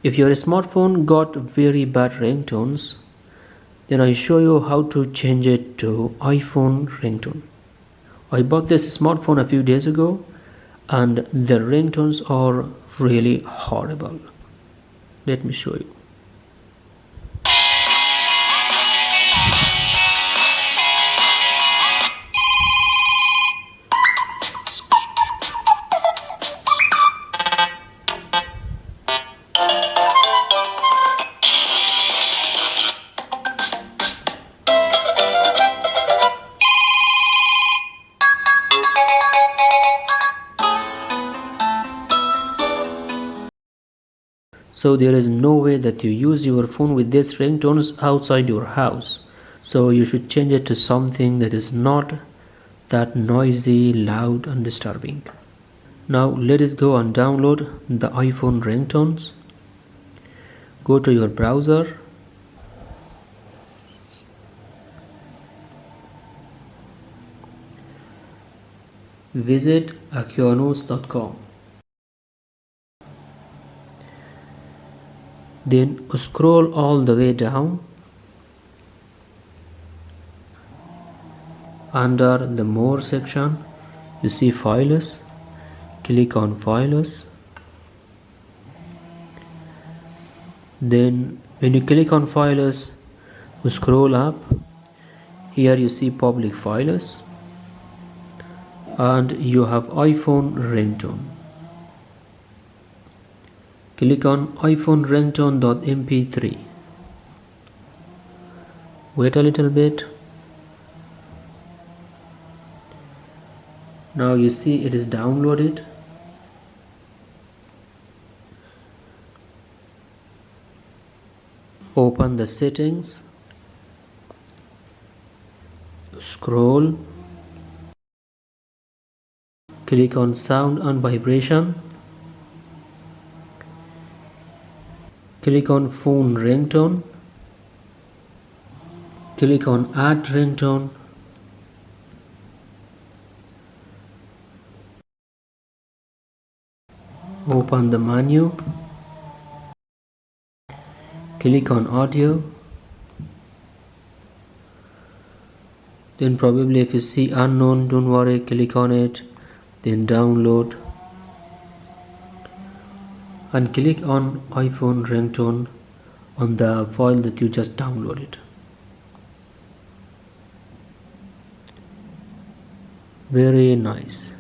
If your smartphone got very bad ringtones, then I show you how to change it to iPhone ringtone. I bought this smartphone a few days ago and the ringtones are really horrible. Let me show you. So there is no way that you use your phone with these ringtones outside your house. So you should change it to something that is not that noisy, loud and disturbing. Now let us go and download the iPhone ringtones. Go to your browser. Visit akianos.com. Then scroll all the way down. Under the more section, you see files. Click on files. Then when you click on files, you scroll up. Here you see public files and you have iPhone ringtone. Click on iPhone ringtone.mp3. Wait a little bit. Now you see it is downloaded. Open the settings. Scroll. Click on sound and vibration. Click on phone ringtone. Click on add ringtone. Open the menu. Click on audio. Then probably if you see unknown, don't worry, click on it. Then download. And click on iPhone ringtone on the file that you just downloaded. Very nice.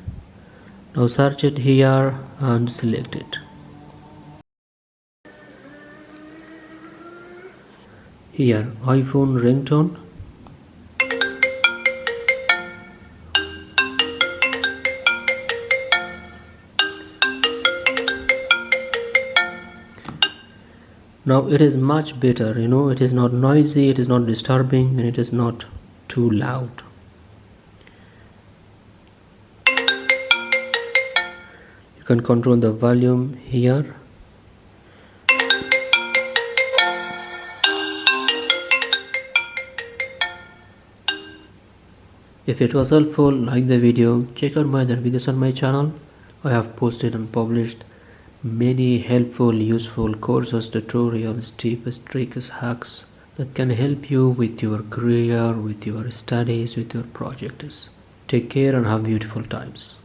Now search it here and select it. Here, iPhone ringtone. Now it is much better, it is not noisy, it is not disturbing, and it is not too loud. You can control the volume here. If it was helpful, like the video, check out my other videos on my channel. I have posted and published many helpful, useful courses, tutorials, tips, tricks, hacks that can help you with your career, with your studies, with your projects. Take care and have beautiful times.